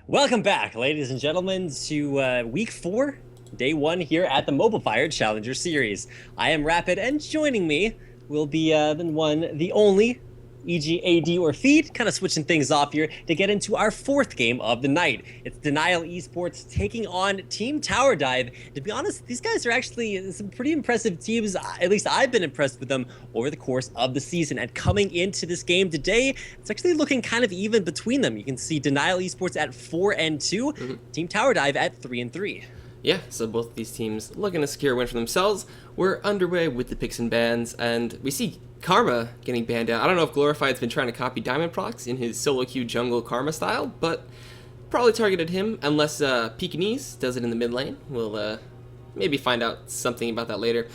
Welcome back, ladies and gentlemen, to week 4, day 1 here at the Mobafire Challenger Series. I am Rapid, and joining me will be the only, e.g. AD or Feed, kind of switching things off here to get into our 4th game of the night. It's Denial Esports taking on Team Tower Dive. To be honest, these guys are actually some pretty impressive teams. At least I've been impressed with them over the course of the season. And coming into this game today, it's actually looking kind of even between them. You can see Denial Esports at 4-2, Team Tower Dive at 3-3. Yeah, so both these teams looking to secure a win for themselves. We're underway with the picks and bans, and we see Karma getting banned out. I don't know if Glorified's been trying to copy Diamond Prox in his solo queue jungle Karma style, but probably targeted him unless Pekingese does it in the mid lane. We'll maybe find out something about that later.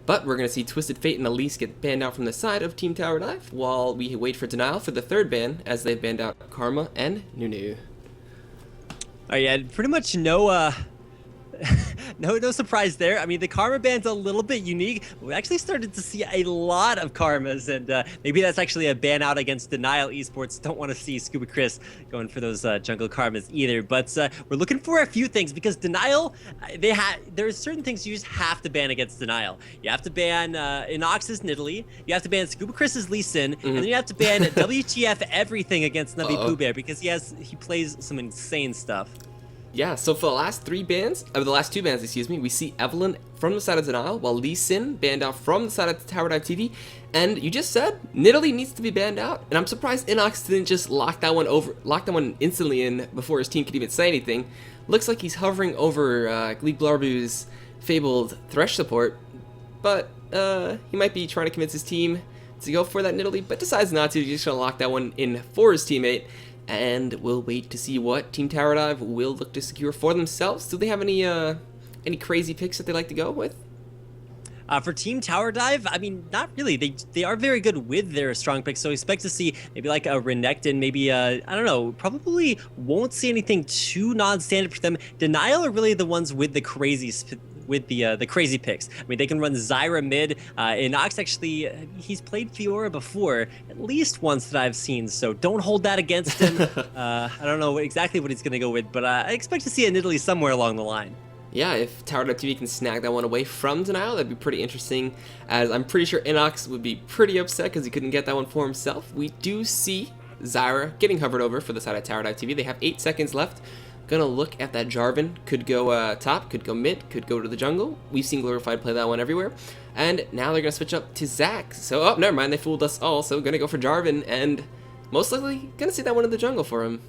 But we're going to see Twisted Fate and Elise get banned out from the side of Team Tower Dive, while we wait for Denial for the 3rd ban, as they've banned out Karma and Nunu. Oh yeah, pretty much no no surprise there. I mean, the Karma ban's a little bit unique. We actually started to see a lot of Karmas, and maybe that's actually a ban out against Denial Esports. Don't want to see Scuba Chris going for those jungle Karmas either. But we're looking for a few things, because Denial, there's certain things you just have to ban against Denial. You have to ban Inox's Nidalee, you have to ban Scuba Chris's Lee Sin, and then you have to ban WTF everything against Navi Pooh Bear, because he plays some insane stuff. Yeah, so for the last 2 bans, we see Evelyn from the side of Denial, while Lee Sin banned out from the side of Tower Dive TV. And you just said Nidalee needs to be banned out, and I'm surprised Inox didn't just lock that one instantly in before his team could even say anything. Looks like he's hovering over Gleek Blarbu's fabled Thresh support, but he might be trying to convince his team to go for that Nidalee, but decides not to. He's just gonna lock that one in for his teammate. And we'll wait to see what Team Tower Dive will look to secure for themselves. Do they have any crazy picks that they like to go with? For Team Tower Dive, I mean, not really. They are very good with their strong picks, so expect to see maybe like a Renekton, maybe I don't know, probably won't see anything too non-standard for them. Denial are really the ones with the crazy picks. I mean, they can run Zyra mid. Inox actually, he's played Fiora before, at least once that I've seen, so don't hold that against him. I don't know exactly what he's going to go with, but I expect to see a Nidalee somewhere along the line. Yeah, if Tower Dive TV can snag that one away from Denial, that'd be pretty interesting, as I'm pretty sure Inox would be pretty upset because he couldn't get that one for himself. We do see Zyra getting hovered over for the side of Tower Dive TV. They have 8 seconds left. Gonna look at that Jarvan. Could go top, could go mid, could go to the jungle. We've seen Glorified play that one everywhere. And now they're gonna switch up to Zac. So, oh, never mind, they fooled us all. So, gonna go for Jarvan, and most likely gonna see that one in the jungle for him.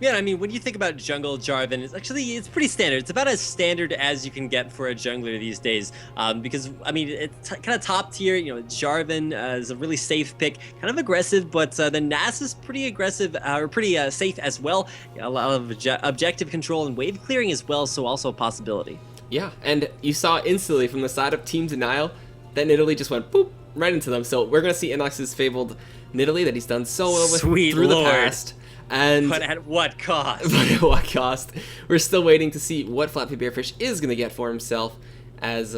Yeah, I mean, when you think about jungle Jarvan, it's pretty standard. It's about as standard as you can get for a jungler these days. Because, I mean, it's kind of top tier. You know, Jarvan is a really safe pick, kind of aggressive, but the Nass is pretty aggressive, or pretty safe as well. You know, a lot of objective control and wave clearing as well, so also a possibility. Yeah, and you saw instantly from the side of Team Denial that Nidalee just went boop right into them. So we're gonna see Inox's fabled Nidalee that he's done so well with through the past. But at what cost? But at what cost? We're still waiting to see what Flappy Bearfish is going to get for himself, as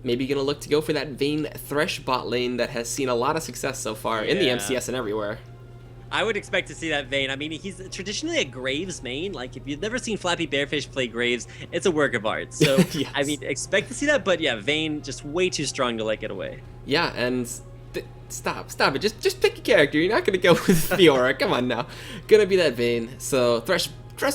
maybe going to look to go for that Vayne Thresh bot lane that has seen a lot of success so far in the MCS and everywhere. I would expect to see that Vayne. I mean, he's traditionally a Graves main. Like, if you've never seen Flappy Bearfish play Graves, it's a work of art. So, yes. I mean, expect to see that, but yeah, Vayne just way too strong to let get away. Yeah, and stop it. Just pick a character. You're not gonna go with Fiora. Come on now. Gonna be that Vayne. So Thresh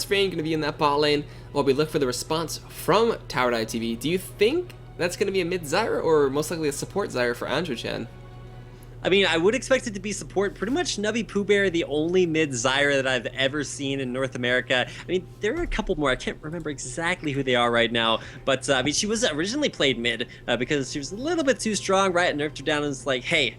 Vayne gonna be in that bot lane while we look for the response from Tower Dive TV. Do you think that's gonna be a mid Zyra or most likely a support Zyra for Andrew-chan? I mean, I would expect it to be support. Pretty much Navi Pooh Bear, the only mid Zyra that I've ever seen in North America. I mean, there are a couple more. I can't remember exactly who they are right now. But, I mean, she was originally played mid because she was a little bit too strong, right? And nerfed her down and it's like, hey,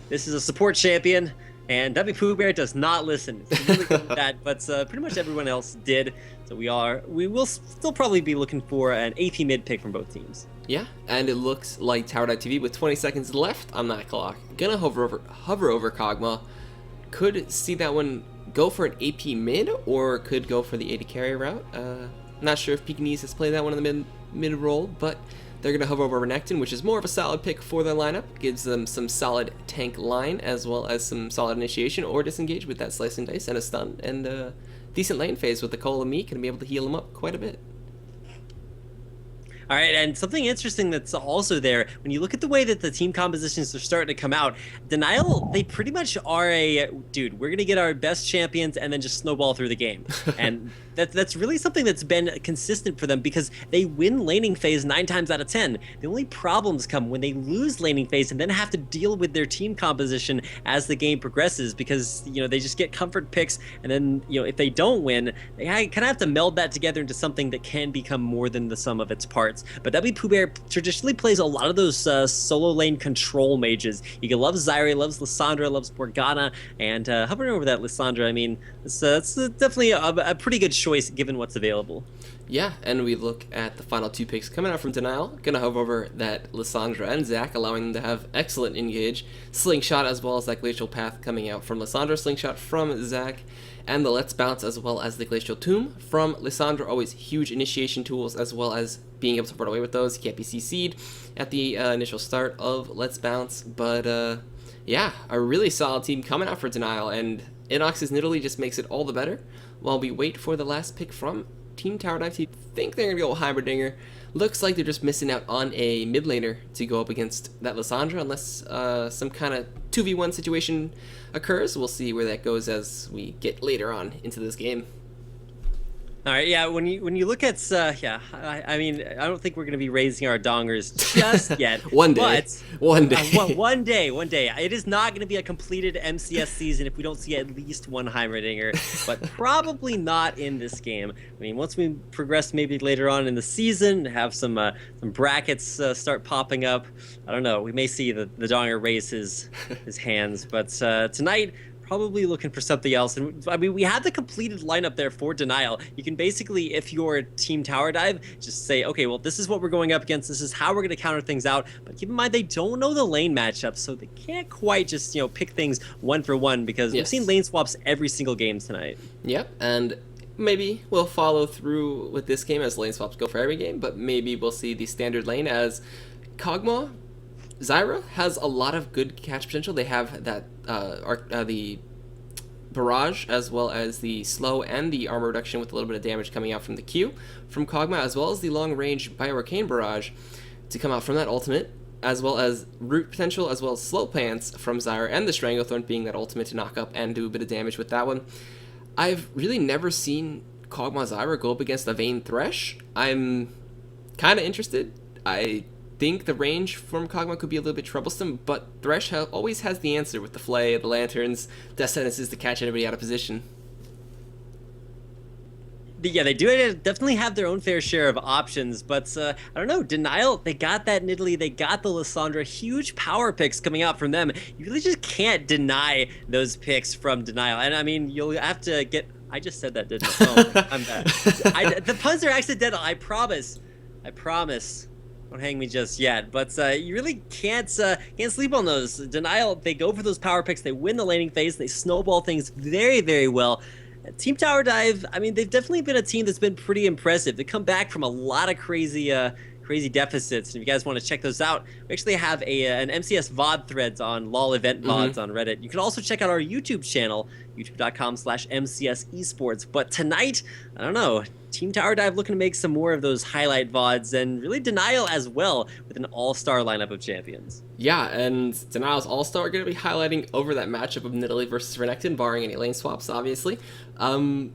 this is a support champion. And Navi Pooh Bear does not listen. It's really good at that, but pretty much everyone else did. So we will still probably be looking for an AP mid pick from both teams. Yeah, and it looks like Tower Dive TV with 20 seconds left on that clock. Gonna hover over Kog'Maw. Could see that one go for an AP mid, or could go for the AD carry route. Not sure if Pekingese has played that one in the mid role, but they're going to hover over Renekton, which is more of a solid pick for their lineup. Gives them some solid tank line, as well as some solid initiation or disengage with that slice and dice and a stun. And decent lane phase with the Cole and Meek and be able to heal him up quite a bit. All right, and something interesting that's also there, when you look at the way that the team compositions are starting to come out, Denial, they pretty much are dude, we're going to get our best champions and then just snowball through the game. And that's really something that's been consistent for them because they win laning phase 9 times out of 10. The only problems come when they lose laning phase and then have to deal with their team composition as the game progresses because, they just get comfort picks and then, if they don't win, they kind of have to meld that together into something that can become more than the sum of its parts. But W4D1 traditionally plays a lot of those solo lane control mages. You can love Zyre, loves Lissandra, loves Morgana, and hovering over that Lissandra, I mean, it's definitely a pretty good choice given what's available. Yeah, and we look at the final 2 picks coming out from Denial. Gonna hover over that Lissandra and Zac, allowing them to have excellent engage. Slingshot as well as that Glacial Path coming out from Lissandra, Slingshot from Zac, and the Let's Bounce as well as the Glacial Tomb from Lissandra. Always huge initiation tools as well as being able to run away with those. You can't be CC'd at the initial start of Let's Bounce, but yeah, a really solid team coming out for Denial, and Inox's Nidalee just makes it all the better while we wait for the last pick from Team Tower Dive. Think they're gonna go Heimerdinger. Looks like they're just missing out on a mid laner to go up against that Lissandra, unless some kind of 2v1 situation occurs. We'll see where that goes as we get later on into this game. All right, yeah. When you look at I mean, I don't think we're going to be raising our dongers just yet. One day, one day. One day. It is not going to be a completed MCS season if we don't see at least one Heimerdinger, but probably not in this game. I mean, once we progress, maybe later on in the season, have some brackets start popping up. I don't know. We may see the donger raise his hands, but tonight, probably looking for something else. And I mean, we have the completed lineup there for Denial. You can basically, if you're Team Tower Dive, just say, okay, well, this is what we're going up against. This is how we're going to counter things out. But keep in mind, they don't know the lane matchup, so they can't quite just, pick things one for one because we've seen lane swaps every single game tonight. Yep, and maybe we'll follow through with this game as lane swaps go for every game, but maybe we'll see the standard lane as Kog'Maw. Zyra has a lot of good catch potential. They have that the barrage as well as the slow and the armor reduction with a little bit of damage coming out from the Q from Kog'Maw, as well as the long range Bioarcane barrage to come out from that ultimate, as well as root potential, as well as slow pants from Zyra, and the Stranglethorn being that ultimate to knock up and do a bit of damage with that one. I've really never seen Kog'Maw Zyra go up against a Vayne Thresh. I'm kind of interested. I think the range from Kog'Maw could be a little bit troublesome, but Thresh always has the answer with the Flay, the Lanterns, Death Sentences to catch anybody out of position. Yeah, they do definitely have their own fair share of options, but I don't know, Denial, they got that Nidalee, they got the Lissandra, huge power picks coming out from them. You really just can't deny those picks from Denial, and I mean, you'll have to get... I just said that, didn't I? Oh, I'm bad. The puns are accidental, I promise. Don't hang me just yet, but you really can't sleep on those. Denial, they go for those power picks, they win the laning phase, they snowball things very, very well. Team Tower Dive, I mean, they've definitely been a team that's been pretty impressive. They come back from a lot of crazy deficits. And if you guys want to check those out, we actually have an MCS VOD threads on LOL event VODs on Reddit. You can also check out our YouTube channel, youtube.com/MCS esports. But tonight, I don't know, Team Tower Dive looking to make some more of those highlight VODs, and really Denial as well with an all-star lineup of champions. Yeah, and Denial's all-star are going to be highlighting over that matchup of Nidalee versus Renekton, barring any lane swaps, obviously. I'm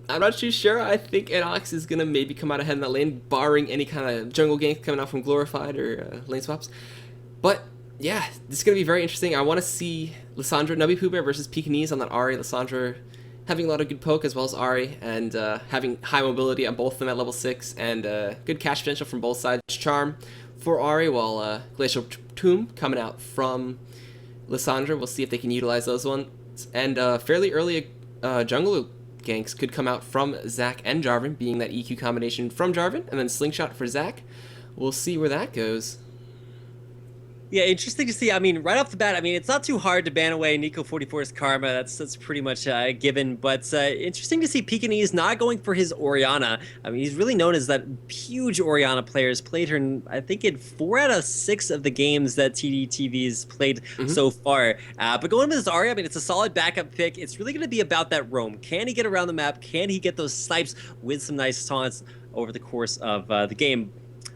not too sure. I think Inox is going to maybe come out ahead in that lane, barring any kind of jungle gank coming out from Glorified or lane swaps. But yeah, this is going to be very interesting. I want to see Lissandra W4D1 versus Pekingese on that Ahri. Lissandra having a lot of good poke as well as Ahri, and having high mobility on both of them at level 6, and good catch potential from both sides. Charm for Ahri, while Glacial Tomb coming out from Lissandra. We'll see if they can utilize those ones. And fairly early jungle ganks could come out from Zac and Jarvan, being that EQ combination from Jarvan, and then Slingshot for Zac. We'll see where that goes. Yeah, interesting to see. I mean, right off the bat, I mean, it's not too hard to ban away Nico 44's Karma. That's pretty much a given. But interesting to see Pekinese not going for his Orianna. I mean, he's really known as that huge Orianna player. Has played her, I think, in 4 out of 6 of the games that TDTV's played so far. But going with this Arya, I mean, it's a solid backup pick. It's really going to be about that roam. Can he get around the map? Can he get those snipes with some nice taunts over the course of the game?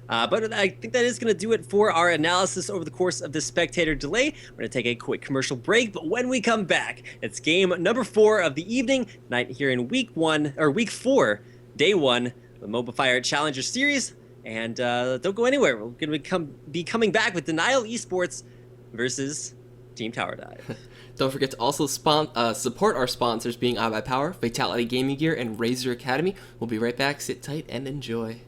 But I think that is going to do it for our analysis over the course of this spectator delay. We're going to take a quick commercial break, but when we come back, it's game number 4 of the evening night here in week 4, day 1, the Mobafire Challenger Series. And don't go anywhere. We're going to be coming back with Denial Esports versus Team Tower Dive. Don't forget to also support our sponsors, being iBuyPower, Fatality Gaming Gear, and Razor Academy. We'll be right back. Sit tight and enjoy.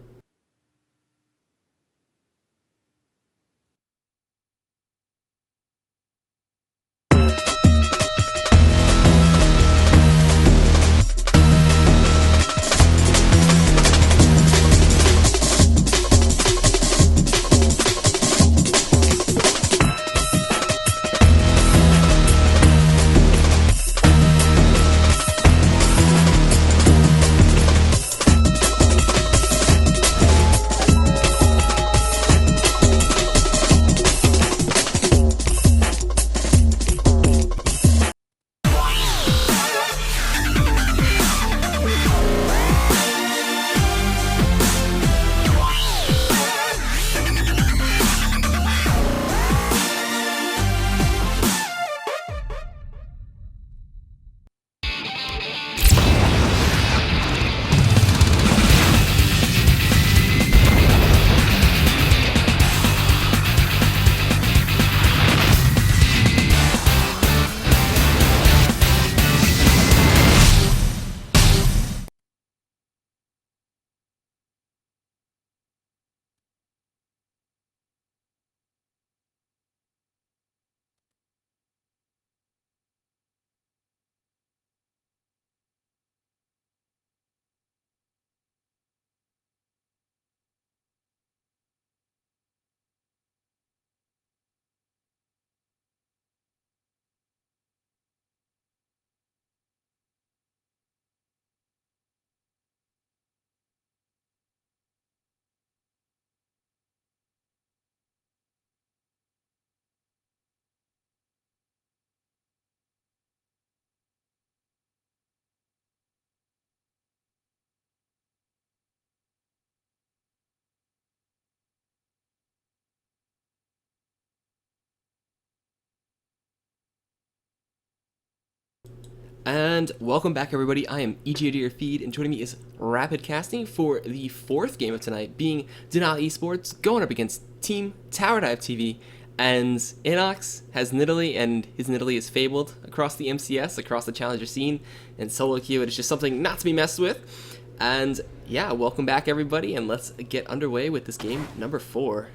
And welcome back, everybody. I am EG to your feed, and joining me is Rapid Casting for the 4th game of tonight, being Denial Esports going up against Team Tower Dive TV. And Inox has Nidalee, and his Nidalee is fabled across the MCS, across the Challenger scene, and solo queue. It is just something not to be messed with. And yeah, welcome back, everybody, and let's get underway with this game number 4.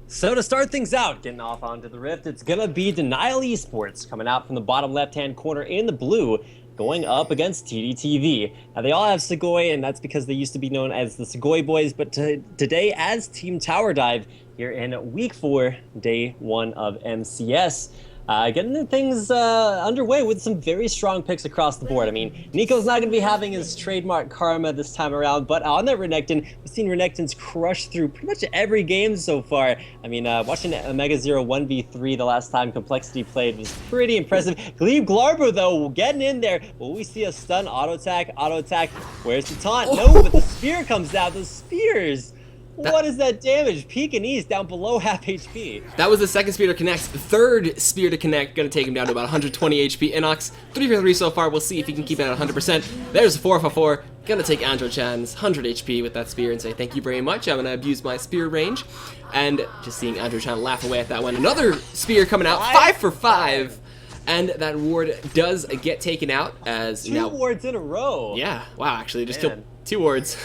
So to start things out, getting off onto the Rift, it's going to be Denial Esports coming out from the bottom left-hand corner in the blue, going up against TDTV. Now, they all have Segoy, and that's because they used to be known as the Segoy Boys, but today as Team Tower Dive here in week 4, day 1 of MCS. Getting things underway with some very strong picks across the board. I mean, Nico's not going to be having his trademark Karma this time around, but on that Renekton, we've seen Renektons crush through pretty much every game so far. I mean, watching Omega Zero 1v3 the last time Complexity played was pretty impressive. Glebe Glarbo, though, getting in there. Will we see a stun, auto attack, Where's the taunt? No, but the spear comes out. Those spears. What is that damage? Pekinese down below half HP. That was the second spear to connect. The third spear to connect, gonna take him down to about 120 HP. Inox, 3 for 3 so far. We'll see if he can keep it at 100%. There's a 4 for 4. Gonna take Andrew Chan's 100 HP with that spear and say thank you very much. I'm gonna abuse my spear range. And just seeing Andrew Chan laugh away at that one. Another spear coming out, 5 for 5. And that ward does get taken out as two wards in a row. Yeah, wow, actually just killed 2 wards.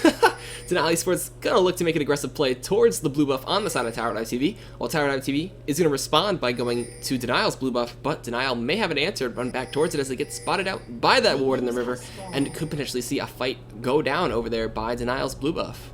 Denial Esports gonna look to make an aggressive play towards the blue buff on the side of Tower Dive TV, while Tower Dive TV is gonna respond by going to Denial's blue buff, but Denial may have an answer to run back towards it as they get spotted out by that ward in the river, and could potentially see a fight go down over there by Denial's blue buff.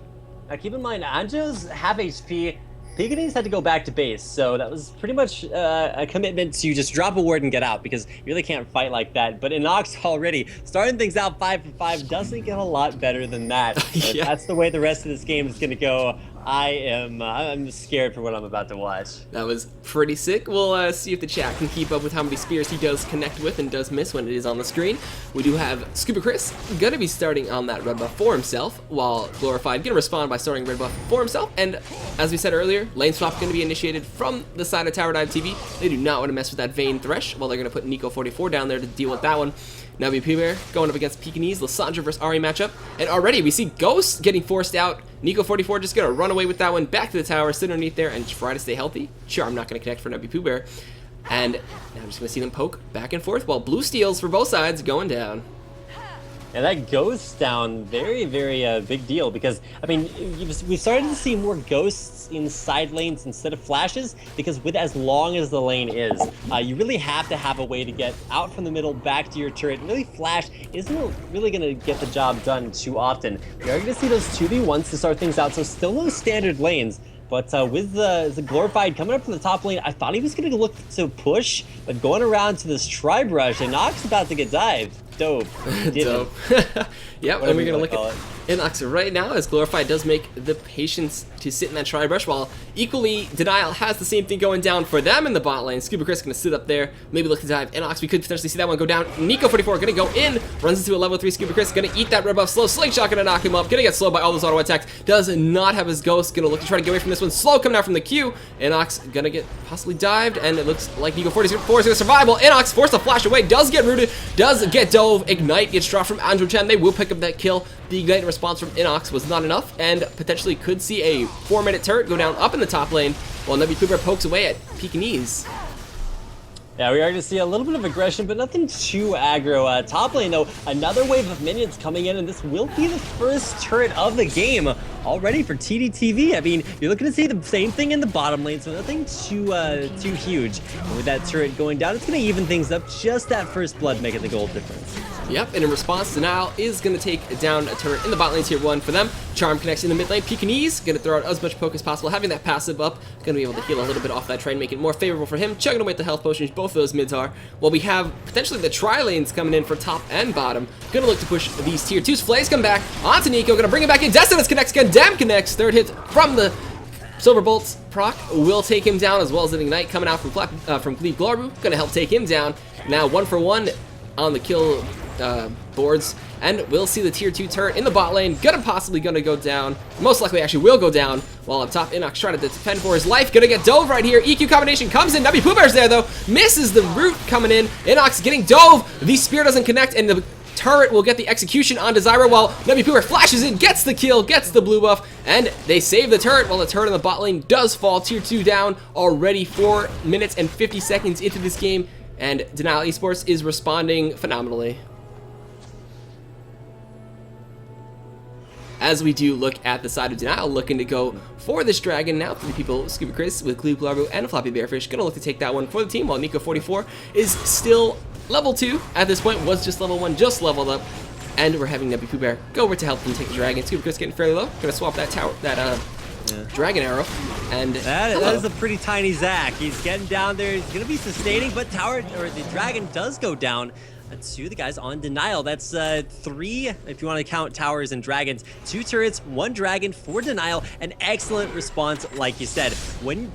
Now keep in mind, Anjo's half HP, Pickaninnies had to go back to base, so that was pretty much a commitment to just drop a ward and get out, because you really can't fight like that. But Inox already starting things out 5 for 5 doesn't get a lot better than that. Yeah. If that's the way the rest of this game is going to go, I'm scared for what I'm about to watch. That was pretty sick. We'll see if the chat can keep up with how many spears he does connect with and does miss when it is on the screen. We do have Scuba Chris gonna be starting on that red buff for himself, while Glorified gonna respond by starting red buff for himself. And as we said earlier, lane swap gonna be initiated from the side of Tower Dive TV. They do not want to mess with that Vayne Thresh, while they're gonna put Nico44 down there to deal with that one. W4D1 going up against Pekingese, Lissandra versus Ari matchup, and already we see Ghost getting forced out. Nico44 just gonna run away with that one, back to the tower, sit underneath there, and try to stay healthy. Sure, I'm not gonna connect for W4D1, and now I'm just gonna see them poke back and forth while blue steals for both sides going down. And that ghost down, very, very big deal, because, I mean, we've started to see more ghosts in side lanes instead of flashes, because with as long as the lane is, you really have to have a way to get out from the middle back to your turret. Really, flash isn't really going to get the job done too often. We are going to see those 2v1s to start things out, so still no standard lanes. But with the Glorified coming up from the top lane, I thought he was going to look to push, but going around to this Tribe Rush, and Inox about to get dived. Dope. Dope. Yep, and we're going to look at Inox right now as Glorified does make the patience to sit in that Tribe Rush, while equally Denial has the same thing going down for them in the bot lane. Scuba Chris going to sit up there, maybe look to dive Inox. We could potentially see that one go down. Nico44 going to go in, runs into a level 3 Scuba Chris, going to eat that red buff slow. Slingshot going to knock him up, going to get slowed by all those auto attacks. Does not have his ghost, going to look to try to get away from this one. Slow coming out from the Q. Inox going to get possibly dived, and it looks like Nico44 is going to survive. Inox forced to flash away, does get rooted, does get dove. Ignite gets dropped from Andrew Chen. They will pick up that kill. The Ignite response from Inox was not enough, and potentially could see a 4-minute turret go down up in the top lane, while W4D1 pokes away at Pekingese. Yeah, we are going to see a little bit of aggression, but nothing too aggro. Top lane, though, another wave of minions coming in, and this will be the first turret of the game already for TDTV. I mean, you're looking to see the same thing in the bottom lane, so nothing too huge. And with that turret going down, it's going to even things up. Just that first blood making the goal difference. Yep, and in response, Denial is going to take down a turret in the bot lane tier 1 for them. Charm connects in the mid lane. Pekingese going to throw out as much poke as possible, having that passive up. Going to be able to heal a little bit off that train, make it more favorable for him. Chugging away at the health potions, both of those mids are. While we have potentially the tri lanes coming in for top and bottom. Going to look to push these tier 2s. Flays come back onto Nico. Going to bring him back in. Destinus connects. Condemn connects. Third hit from the Silver Bolts. Proc will take him down, as well as an Ignite coming out from Glebe Glorbu. Going to help take him down. Now 1 for 1 on the kill boards, and we'll see the tier 2 turret in the bot lane, possibly gonna go down, most likely actually will go down, while up top Inox trying to defend for his life, gonna get dove right here. EQ combination comes in, W4D1's there though, misses the root coming in. Inox getting dove, the spear doesn't connect, and the turret will get the execution on Desire, while W4D1 flashes in, gets the kill, gets the blue buff, and they save the turret, while the turret in the bot lane does fall. Tier 2 down already, 4 minutes and 50 seconds into this game, and Denial Esports is responding phenomenally. As we do look at the side of Denial, looking to go for this dragon now. 3 people, Scuba Chris with Glebe Glorbu and Floppy Bearfish, gonna look to take that one for the team, while Nico44 is still level 2 at this point, was just level 1, just leveled up, and we're having W4D1 go over to help them take the dragon. Scuba Chris getting fairly low, gonna swap that tower, dragon arrow, and that is a pretty tiny Zac. He's getting down there, he's gonna be sustaining, but the dragon does go down. To the guys on Denial. That's 3, if you want to count towers and dragons. 2 turrets, 1 dragon for Denial. An excellent response, like you said.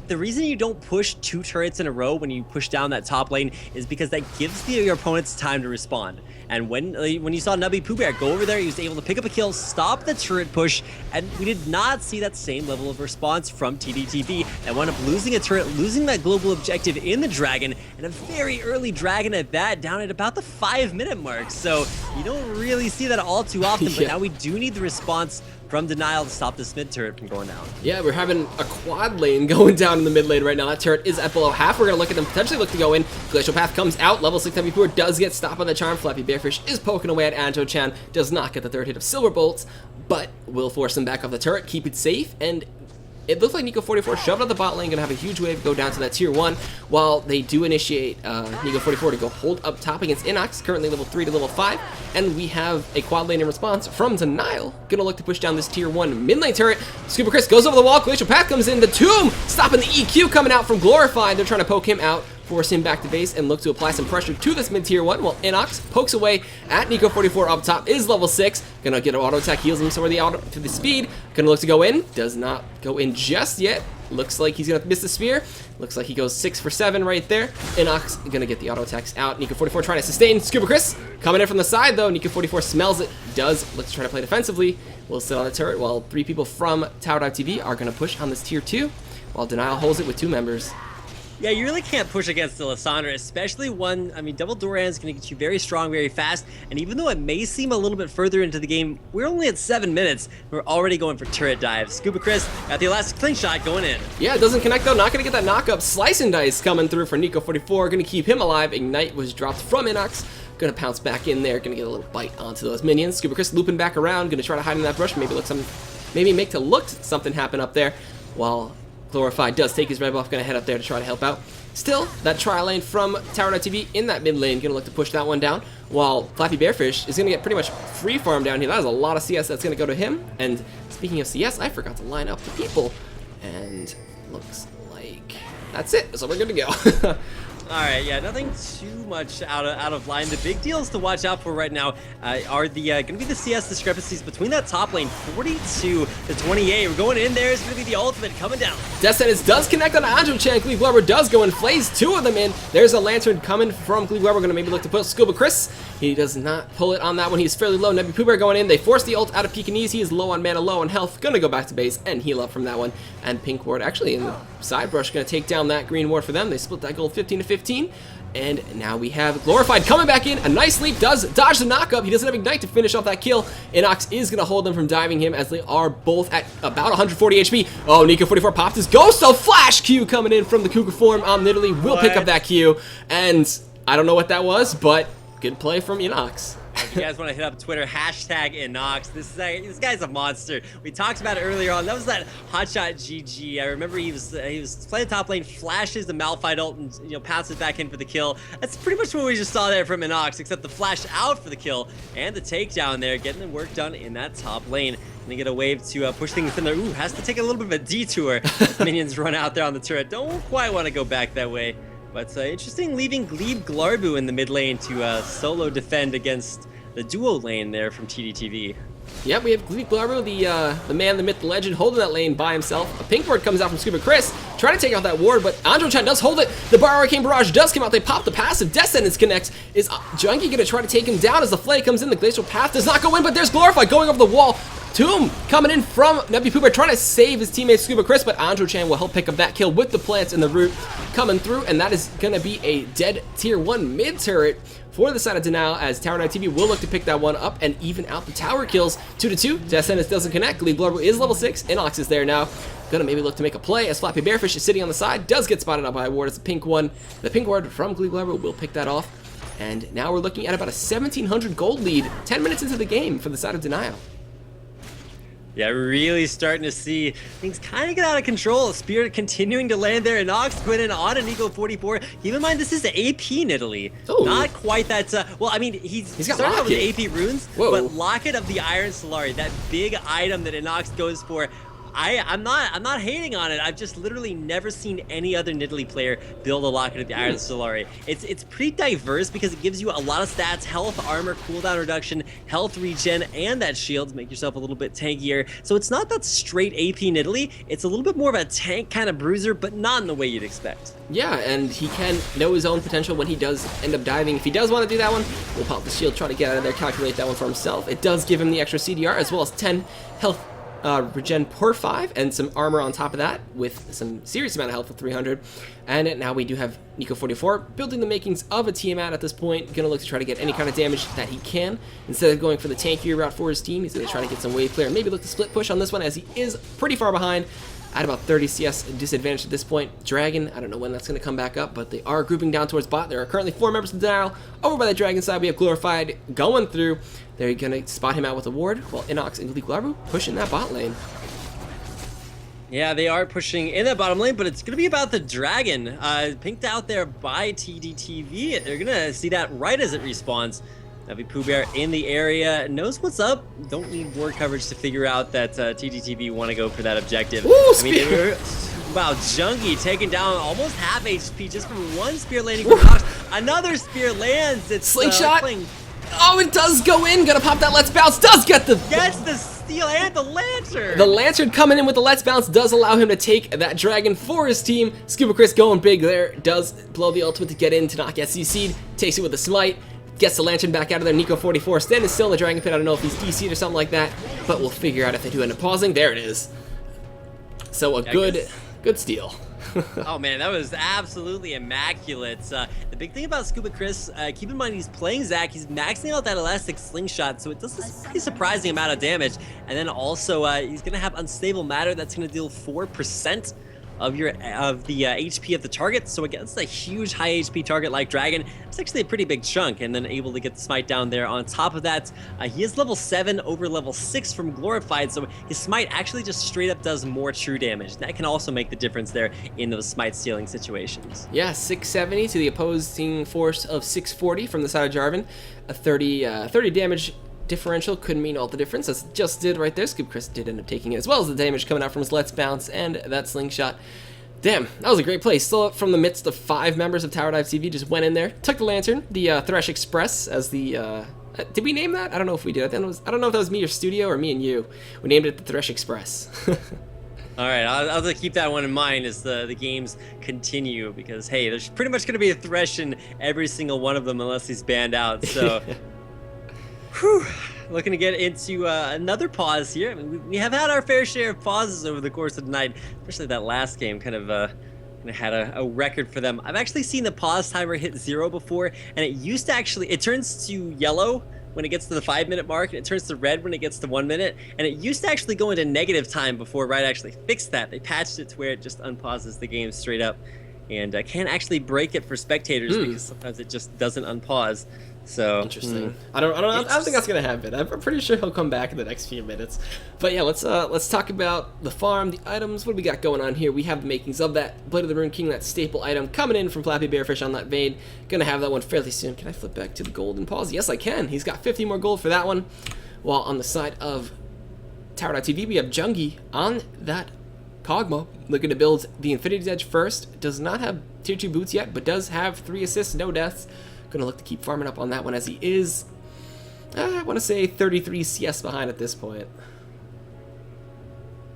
The reason you don't push 2 turrets in a row when you push down that top lane is because that gives your opponents time to respond. And when you saw W4D1 go over there, he was able to pick up a kill, stop the turret push, and we did not see that same level of response from TDTV. And wound up losing a turret, losing that global objective in the dragon, and a very early dragon at that, down at about the 5-minute mark. So you don't really see that all too often, but now we do need the response from Denial to stop this mid turret from going down. Yeah, we're having a quad lane going down in the mid lane right now. That turret is at below half. We're going to look at them potentially look to go in. Glacial Path comes out. Level 6 W4 does get stopped on the charm. Flappy Bearfish is poking away at Anjo Chan. Does not get the 3rd hit of Silver Bolts, but will force him back off the turret, keep it safe, and it looks like Nico44 shoved out the bot lane, gonna have a huge wave go down to that tier 1, while they do initiate Nico44 to go hold up top against Inox, currently level 3 to level 5, and we have a quad lane in response from Denial, gonna look to push down this tier 1 mid lane turret. Scuba Chris goes over the wall, Glacial Path comes in, the Tomb stopping the EQ coming out from Glorified, they're trying to poke him out, force him back to base and look to apply some pressure to this mid tier 1 while Inox pokes away at Nico44 up top, is level 6, gonna get an auto attack, heals him somewhere to the speed, gonna look to go in, does not go in just yet, looks like he's gonna miss the spear, looks like he goes 6 for 7 right there. Inox gonna get the auto attacks out, Nico44 trying to sustain, Scuba Chris coming in from the side though, Nico44 smells it, does look to try to play defensively, will sit on the turret while 3 people from TDTV are gonna push on this tier 2, while Denial holds it with 2 members. Yeah, you really can't push against the Lissandra, especially one, I mean, Double Doran is going to get you very strong, very fast, and even though it may seem a little bit further into the game, we're only at 7 minutes, we're already going for turret dives. Scuba Chris got the elastic slingshot going in. Yeah, it doesn't connect though, not going to get that knock-up. Slice and Dice coming through for Nico44, going to keep him alive. Ignite was dropped from Inox, going to pounce back in there, going to get a little bite onto those minions. Scuba Chris looping back around, going to try to hide in that brush, maybe make to look something happen up there, while Glorified does take his red buff, going to head up there to try to help out. Still, that tri lane from TDTV in that mid lane, going to look to push that one down, while Flappy Bearfish is going to get pretty much free farm down here. That is a lot of CS that's going to go to him. And speaking of CS, I forgot to line up the people. And looks like that's it. So we're good to go. Alright, yeah, nothing too much out of line. The big deals to watch out for right now are the going to be the CS discrepancies between that top lane, 42 to 28. We're going in there. It's going to be the ultimate coming down. Death Sentence does connect on Andrew Chan. Gleeb Weber does go and flays 2 of them in. There's a Lantern coming from Gleeb Weber. Going to maybe look to put Scuba Chris. He does not pull it on that one. He's fairly low. Nebby Pooh going in. They force the ult out of Pekingese. He is low on mana, low on health. Going to go back to base and heal up from that one. And Pink Ward actually in the side brush going to take down that green ward for them. They split that gold 15 to 15. And now we have Glorified coming back in. A nice leap, does dodge the knockup. He doesn't have Ignite to finish off that kill. Inox is going to hold them from diving him as they are both at about 140 HP. Oh, Nico44 popped his ghost. So Flash Q coming in from the Cougar form. Literally will pick up that Q. And I don't know what that was, but good play from Inox. If you guys want to hit up Twitter, hashtag Inox. This guy's a monster. We talked about it earlier on. That was that hotshot GG. I remember he was playing top lane, flashes the Malphite ult, and passes back in for the kill. That's pretty much what we just saw there from Inox, except the flash out for the kill and the takedown there, getting the work done in that top lane. Gonna get a wave to push things in there. Ooh, has to take a little bit of a detour. Minions run out there on the turret. Don't quite want to go back that way. But interesting leaving Glebe Glarbu in the mid lane to solo defend against the duo lane there from TDTV. Yep, we have Glebe Glarbu, the man, the myth, the legend, holding that lane by himself. A pink ward comes out from Scuba Chris, trying to take out that ward, but Andrew Chan does hold it. The Bar Arcane Barrage does come out. They pop the passive. Death Sentence connects. Is Junkie going to try to take him down as the Flay comes in? The Glacial Path does not go in, but there's Glorified going over the wall. Tomb coming in from Nebby Pooper, trying to save his teammate Scuba Chris, but Andrew Chan will help pick up that kill with the plants in the root coming through, and that is going to be a dead tier 1 mid turret for the side of Denial, as TDTV will look to pick that one up and even out the tower kills. 2-2. Death Sentence doesn't connect. Glebe Global is level 6. Inox is there now. Gonna maybe look to make a play as Flappy Bearfish is sitting on the side. Does get spotted out by a ward. It's a pink one. The pink ward from Glebe Global will pick that off. And now we're looking at about a 1,700 gold lead 10 minutes into the game for the side of Denial. Yeah, really starting to see things kind of get out of control. Spirit continuing to land there, and Nox put in on an Nico44. Keep in mind, this is AP in Italy. Ooh. Not quite that, well, I mean, he's starting out with AP runes, Whoa. But Locket of the Iron Solari, that big item that Inox goes for, I'm not hating on it. I've just literally never seen any other Nidalee player build a Locket of the Iron Solari. It's pretty diverse because it gives you a lot of stats: health, armor, cooldown reduction, health regen, and that shield to make yourself a little bit tankier. So it's not that straight AP Nidalee. It's a little bit more of a tank kind of bruiser, but not in the way you'd expect. Yeah, and he can know his own potential when he does end up diving. If he does want to do that one, we'll pop the shield, try to get out of there, calculate that one for himself. It does give him the extra CDR as well as 10 health regen per 5 and some armor on top of that with some serious amount of health for 300. And now we do have Nico44 building the makings of a Tiamat at this point. Gonna look to try to get any kind of damage that he can. Instead of going for the tankier route for his team, he's gonna try to get some wave clear and maybe look to split push on this one, as he is pretty far behind at about 30 CS disadvantage at this point. Dragon, I don't know when that's going to come back up, but they are grouping down towards bot. There are currently 4 members of the Denial. Over by the Dragon side, we have Glorified going through. They're going to spot him out with a ward, while Inox and Glebe Glarbu pushing that bot lane. Yeah, they are pushing in that bottom lane, but it's going to be about the dragon. Pinked out there by TDTV. They're going to see that right as it respawns. W4D1 in the area, knows what's up. Don't need war coverage to figure out that TDTV want to go for that objective. Ooh, I mean, wow, Jungie taking down almost half HP just from one spear landing from Nox. Another spear lands. It's slingshot. Oh, it does go in. Gonna pop that Let's Bounce. Does get the... Gets the steal and the lantern. The lantern coming in with the Let's Bounce does allow him to take that dragon for his team. Scuba Chris going big there. Does blow the ultimate to get in to not get CC'd. Takes it with a smite. Gets the lantern back out of there. Nico44 standing still in the dragon pit. I don't know if he's DC'd or something like that, but we'll figure out if they do end up pausing. There it is. So a good steal. Oh man, that was absolutely immaculate. The big thing about Scuba Chris, keep in mind he's playing Zac, he's maxing out that elastic slingshot, so it does this pretty surprising amount of damage. And then also he's gonna have unstable matter that's gonna deal 4% of the HP of the target. So against a huge high HP target like Dragon, it's actually a pretty big chunk, and then able to get the smite down there. On top of that, he is level 7 over level 6 from Glorified, so his smite actually just straight up does more true damage. That can also make the difference there in those smite stealing situations. Yeah, 670 to the opposing force of 640 from the side of Jarvan. A 30 damage differential could mean all the difference, as it just did right there. Scoop Chris did end up taking it, as well as the damage coming out from his Let's Bounce and that slingshot. Damn, that was a great play. Still up from the midst of 5 members of Tower Dive TV, just went in there, took the lantern, the Thresh Express as the, did we name that? I don't know if we did. I don't know if that was me or Studio or me and you. We named it the Thresh Express. All right, I'll have to keep that one in mind as the games continue, because hey, there's pretty much going to be a Thresh in every single one of them unless he's banned out, so... Whew. Looking to get into another pause here. I mean, we have had our fair share of pauses over the course of the night, especially that last game kind of had a record for them. I've actually seen the pause timer hit 0 before, and it used to actually, it turns to yellow when it gets to the 5-minute mark, and it turns to red when it gets to 1 minute, and it used to actually go into negative time before Riot actually fixed that. They patched it to where it just unpauses the game straight up, and can't actually break it for spectators because sometimes it just doesn't unpause. So interesting. I don't think that's gonna happen. I'm pretty sure he'll come back in the next few minutes. But yeah, let's talk about the farm, the items. What do we got going on here? We have the makings of that Blade of the Rune King, that staple item coming in from Flappy Bearfish on that vein. Gonna have that one fairly soon. Can I flip back to the golden pause? Yes, I can. He's got 50 more gold for that one. While on the side of Tower.tv, we have Jungie on that Kog'Maw, looking to build the Infinity's Edge first. Does not have tier 2 boots yet, but does have 3 assists, no deaths. Gonna look to keep farming up on that one, as he is, I want to say 33 CS behind at this point.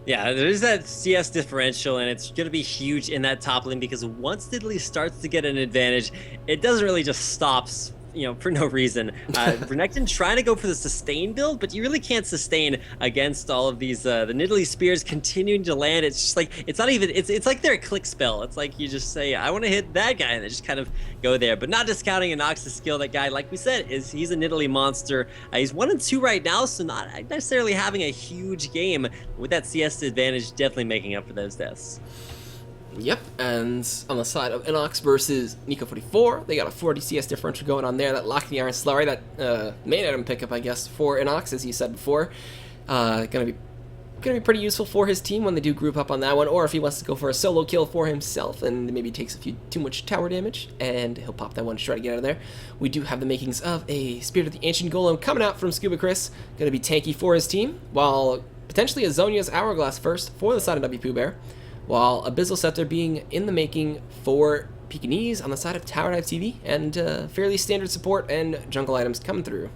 Yeah, there is that CS differential, and it's going to be huge in that top lane, because once Diddley starts to get an advantage, it doesn't really just stops, you know, for no reason. Renekton trying to go for the sustain build, but you really can't sustain against all of these, the Nidalee spears continuing to land. It's just like, it's not even, it's like their click spell. It's like you just say, I want to hit that guy, and they just kind of go there. But not discounting Inox's skill. That guy, like we said, he's a Nidalee monster. He's 1-2 right now, so not necessarily having a huge game. With that CS advantage, definitely making up for those deaths. Yep, and on the side of Inox versus Nico44, they got a 40 CS differential going on there. That Lock the Iron Slurry, that main item pickup, I guess, for Inox, as you said before, gonna be pretty useful for his team when they do group up on that one, or if he wants to go for a solo kill for himself and maybe takes too much tower damage, and he'll pop that one to try to get out of there. We do have the makings of a Spirit of the Ancient Golem coming out from Scuba Chris, gonna be tanky for his team, while potentially a Zhonya's Hourglass first for the side of W4D1. While Abyssal Scepter being in the making for Pekingese on the side of Tower Dive TV, and fairly standard support and jungle items coming through.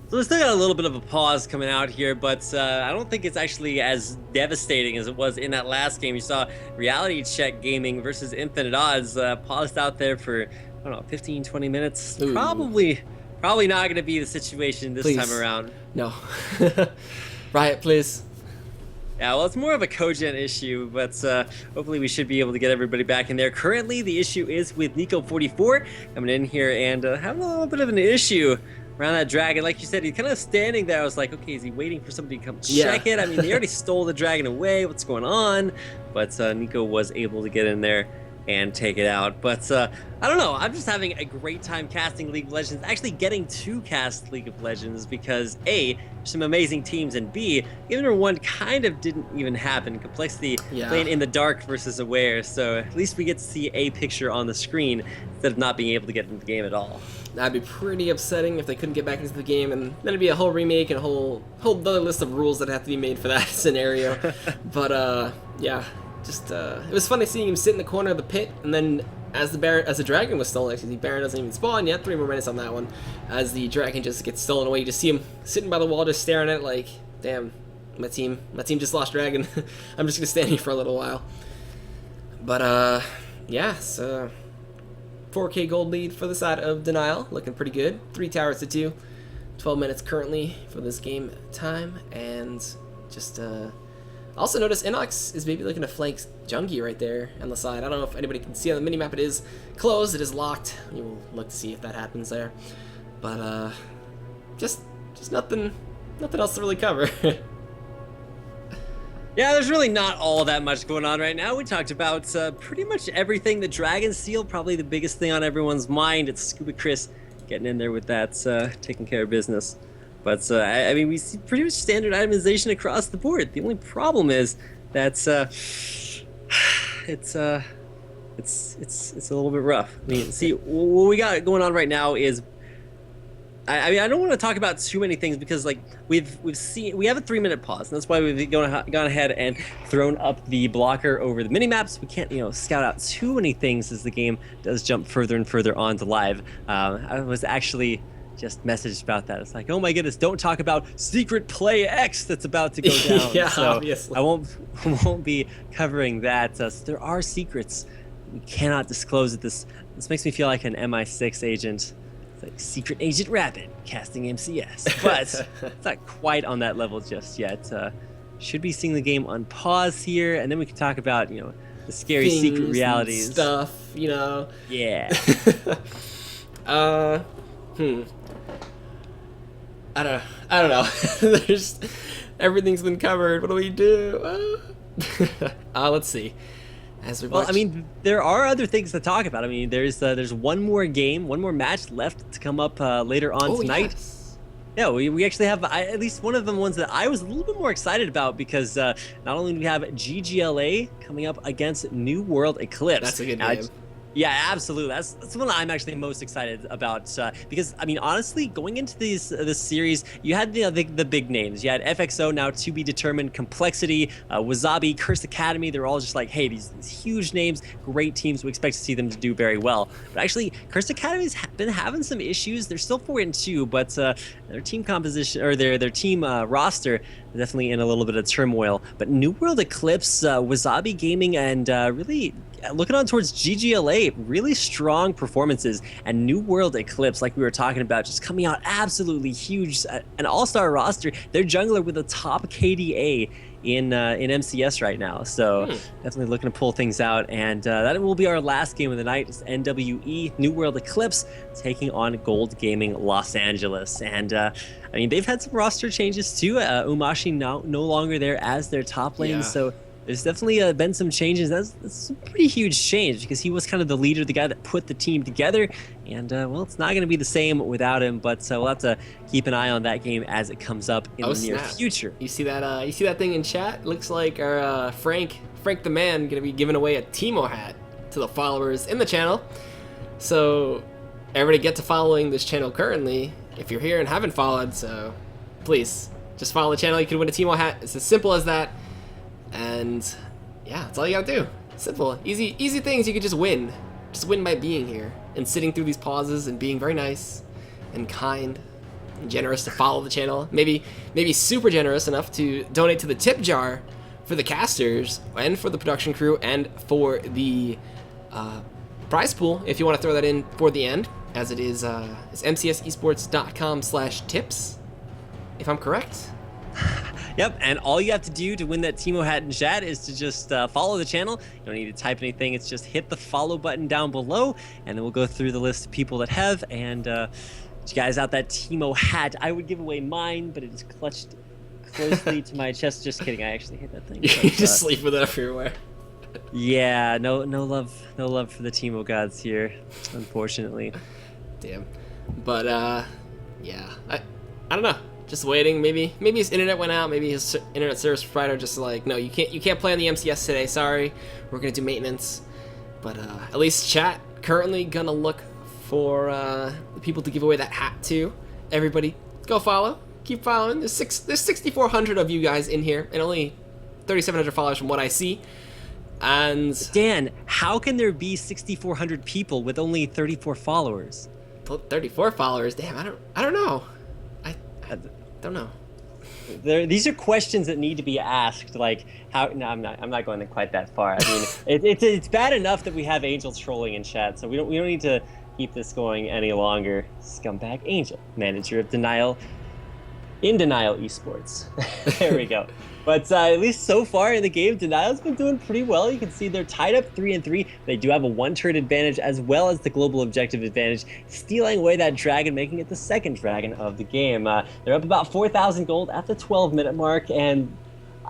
So we still got a little bit of a pause coming out here, but I don't think it's actually as devastating as it was in that last game. You saw Reality Check Gaming versus Infinite Odds paused out there for, I don't know, 15, 20 minutes. Ooh. Probably not going to be the situation this time around. No. Riot, please. Yeah, well, it's more of a cogent issue, but hopefully we should be able to get everybody back in there. Currently, the issue is with Nico44 coming in here and having a little bit of an issue around that dragon. Like you said, he's kind of standing there. I was like, okay, is he waiting for somebody to come check it? I mean, they already stole the dragon away. What's going on? But Nico was able to get in there and take it out. But I don't know. I'm just having a great time casting League of Legends, actually getting to cast League of Legends because A, some amazing teams, and B, even though one kind of didn't even happen, Complexity playing in the dark versus Aware, so at least we get to see a picture on the screen instead of not being able to get into the game at all. That'd be pretty upsetting if they couldn't get back into the game, and then it'd be a whole remake and a whole other list of rules that have to be made for that scenario. But yeah, just it was funny seeing him sit in the corner of the pit, and then as the dragon was stolen, actually, the Baron doesn't even spawn yet. 3 more minutes on that one. As the dragon just gets stolen away, you just see him sitting by the wall, just staring at it like, damn, my team just lost dragon. I'm just gonna stand here for a little while. But yeah, so 4K gold lead for the side of Denial, looking pretty good. 3 towers to 2. 12 minutes currently for this game time, and just also notice Inox is maybe looking to flank Jungie right there on the side. I don't know if anybody can see on the minimap. It is closed, it is locked. You will look to see if that happens there. But just nothing else to really cover. Yeah, there's really not all that much going on right now. We talked about pretty much everything. The Dragon Seal, probably the biggest thing on everyone's mind. It's Scuba Chris getting in there with that, taking care of business. But I mean, we see pretty much standard itemization across the board. The only problem is that it's a little bit rough. I mean, see, what we got going on right now is, I mean, I don't want to talk about too many things because like we have a 3-minute pause, and that's why we've gone ahead and thrown up the blocker over the minimaps. We can't, scout out too many things as the game does jump further and further on to live. I was actually just messaged about that. It's like, oh my goodness, don't talk about secret play X that's about to go down. Yeah, so obviously. I won't be covering that. So there are secrets we cannot disclose at this. This makes me feel like an MI6 agent. It's like Secret Agent Rapid casting MCS, but it's not quite on that level just yet. Should be seeing the game on pause here, and then we can talk about the scary Things secret realities stuff. Yeah. I don't know. There's everything's been covered. What do we do? Let's see. Well, I mean, there are other things to talk about. I mean, there's one more match left to come up later on tonight. Yes. Yeah, we actually have at least one of the ones that I was a little bit more excited about because not only do we have GGLA coming up against New World Eclipse. That's a good game. Yeah, absolutely. That's the one I'm actually most excited about because I mean, honestly, going into this series, you had the big names. You had FXO, now to be determined, Complexity, Wasabi, Curse Academy. They're all just like, hey, these huge names, great teams. We expect to see them to do very well. But actually, Curse Academy's been having some issues. They're still 4-2, but their team composition or their team roster is definitely in a little bit of turmoil. But New World Eclipse, Wasabi Gaming, and really looking on towards GGLA, really strong performances, and New World Eclipse, like we were talking about, just coming out absolutely huge, an all-star roster. They're jungler with a top KDA in MCS right now, so definitely looking to pull things out, and that will be our last game of the night. It's NWE New World Eclipse taking on Gold Gaming Los Angeles, and I mean, they've had some roster changes too. Umashi no longer there as their top lane, so there's definitely been some changes. That's a pretty huge change because he was kind of the leader, the guy that put the team together. And, well, it's not going to be the same without him, but we'll have to keep an eye on that game as it comes up in the near future. You see that thing in chat? Looks like our Frank the Man going to be giving away a Teemo hat to the followers in the channel. So everybody get to following this channel currently if you're here and haven't followed. So please just follow the channel. You can win a Teemo hat. It's as simple as that. And yeah, that's all you gotta do. Simple, easy things you could just win. Just win by being here and sitting through these pauses and being very nice and kind and generous to follow the channel. Maybe super generous enough to donate to the tip jar for the casters and for the production crew and for the prize pool if you want to throw that in for the end, as it is it's mcsesports.com/tips, if I'm correct. Yep, and all you have to do to win that Teemo hat in chat is to just follow the channel. You don't need to type anything. It's just hit the follow button down below, and then we'll go through the list of people that have, and get you guys out that Teemo hat. I would give away mine, but it is clutched closely to my chest. Just kidding, I actually hit that thing. You just sleep with it everywhere. Yeah, no love for the Teemo gods here, unfortunately. Damn. But yeah, I don't know. Just waiting. Maybe his internet went out. Maybe his internet service provider just like, no, you can't play on the MCS today. Sorry, we're gonna do maintenance. But at least chat currently gonna look for the people to give away that hat to. Everybody, go follow. Keep following. There's 6,400 of you guys in here, and only 3,700 followers from what I see. And Dan, how can there be 6,400 people with only 34 followers? 34 followers. Damn, I don't know. I don't know. These are questions that need to be asked. Like, how? No, I'm not going quite that far. I mean, it's bad enough that we have Angels trolling in chat, so we don't need to keep this going any longer. Scumbag Angel, manager of Denial, in Denial Esports. There we go. But at least so far in the game, Denial's been doing pretty well. You can see they're tied up 3-3. They do have a one-turret advantage as well as the global objective advantage, stealing away that dragon, making it the second dragon of the game. They're up about 4,000 gold at the 12-minute mark, and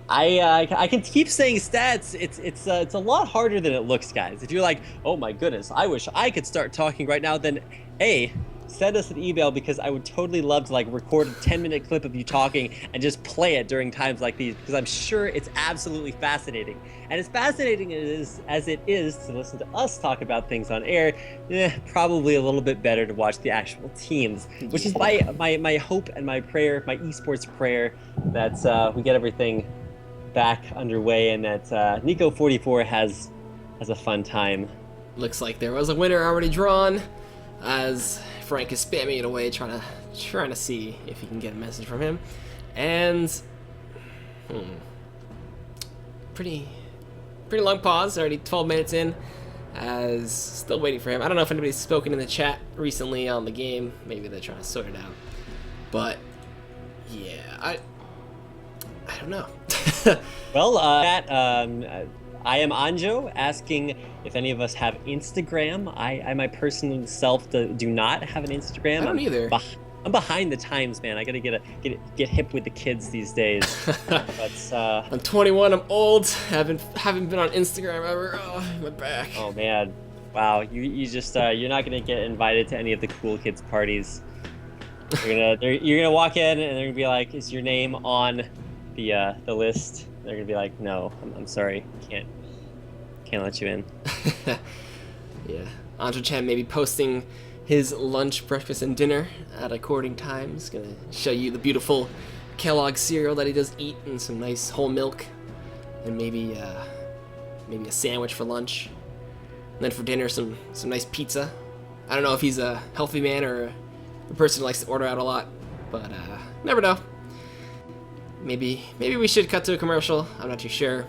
I can keep saying stats. It's a lot harder than it looks, guys. If you're like, oh my goodness, I wish I could start talking right now, then A, send us an email, because I would totally love to like record a 10-minute clip of you talking and just play it during times like these, because I'm sure it's absolutely fascinating. And as fascinating as it is to listen to us talk about things on air, probably a little bit better to watch the actual teams, which is my hope and my prayer, my esports prayer, that we get everything back underway and that Nico44 has a fun time. Looks like there was a winner already drawn, as Frank is spamming it away, trying to see if he can get a message from him. And pretty long pause, already 12 minutes in, as still waiting for him. I don't know if anybody's spoken in the chat recently on the game. Maybe they're trying to sort it out. But yeah, I don't know. Well, I am Anjo, asking if any of us have Instagram. I my personal self do not have an Instagram. I don't either. I'm behind the times, man. I gotta get hip with the kids these days. But I'm 21. I'm old. Haven't been on Instagram ever. Oh, my back. Oh man, wow. You just you're not gonna get invited to any of the cool kids parties. You're gonna walk in and they're gonna be like, "Is your name on the list?" They're gonna be like, "No, I'm sorry, can't let you in." Yeah, Andre Chan maybe posting his lunch, breakfast, and dinner at according times. Gonna show you the beautiful Kellogg cereal that he does eat, and some nice whole milk, and maybe a sandwich for lunch, and then for dinner some nice pizza. I don't know if he's a healthy man or a person who likes to order out a lot, but never know. Maybe we should cut to a commercial. I'm not too sure,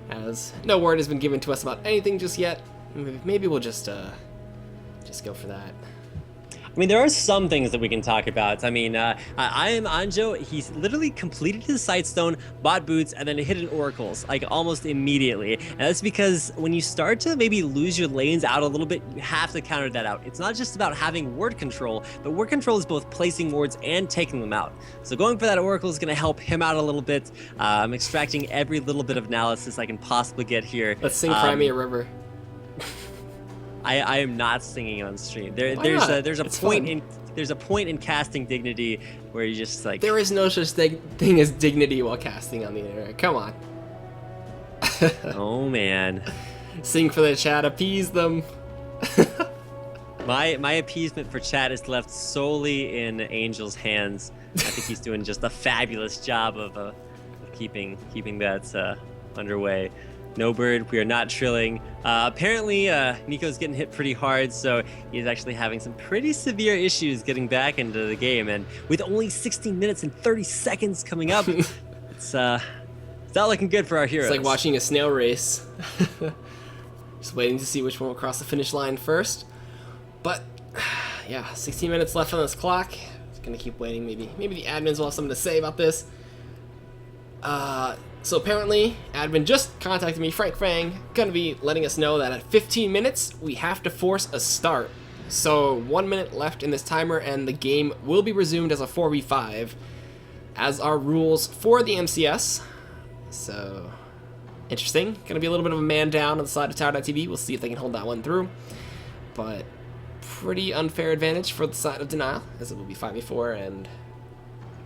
as no word has been given to us about anything just yet. Maybe we'll just go for that. I mean, there are some things that we can talk about. I mean, I am Anjo. He's literally completed his Sightstone, bought boots, and then hit an Oracles, like almost immediately. And that's because when you start to maybe lose your lanes out a little bit, you have to counter that out. It's not just about having ward control, but ward control is both placing wards and taking them out. So going for that Oracle is going to help him out a little bit. I'm extracting every little bit of analysis I can possibly get here. Let's sing Crimea River. I am not singing on stream. There's a point in casting dignity where you just like, there is no such thing as dignity while casting on the internet. Come on. Oh man. Sing for the chat, appease them. My appeasement for chat is left solely in Angel's hands. I think he's doing just a fabulous job of keeping that underway. No bird, we are not trilling. Apparently, Nico's getting hit pretty hard, so he's actually having some pretty severe issues getting back into the game. And with only 16 minutes and 30 seconds coming up, it's not looking good for our heroes. It's like watching a snail race. Just waiting to see which one will cross the finish line first. But yeah, 16 minutes left on this clock. Just gonna keep waiting. Maybe the admins will have something to say about this. So apparently, admin just contacted me, Frank Fang, gonna be letting us know that at 15 minutes, we have to force a start. So 1 minute left in this timer, and the game will be resumed as a 4v5, as are rules for the MCS. So Interesting. Gonna be a little bit of a man down on the side of Tower.TV. We'll see if they can hold that one through. But pretty unfair advantage for the side of Denial, as it will be 5v4, and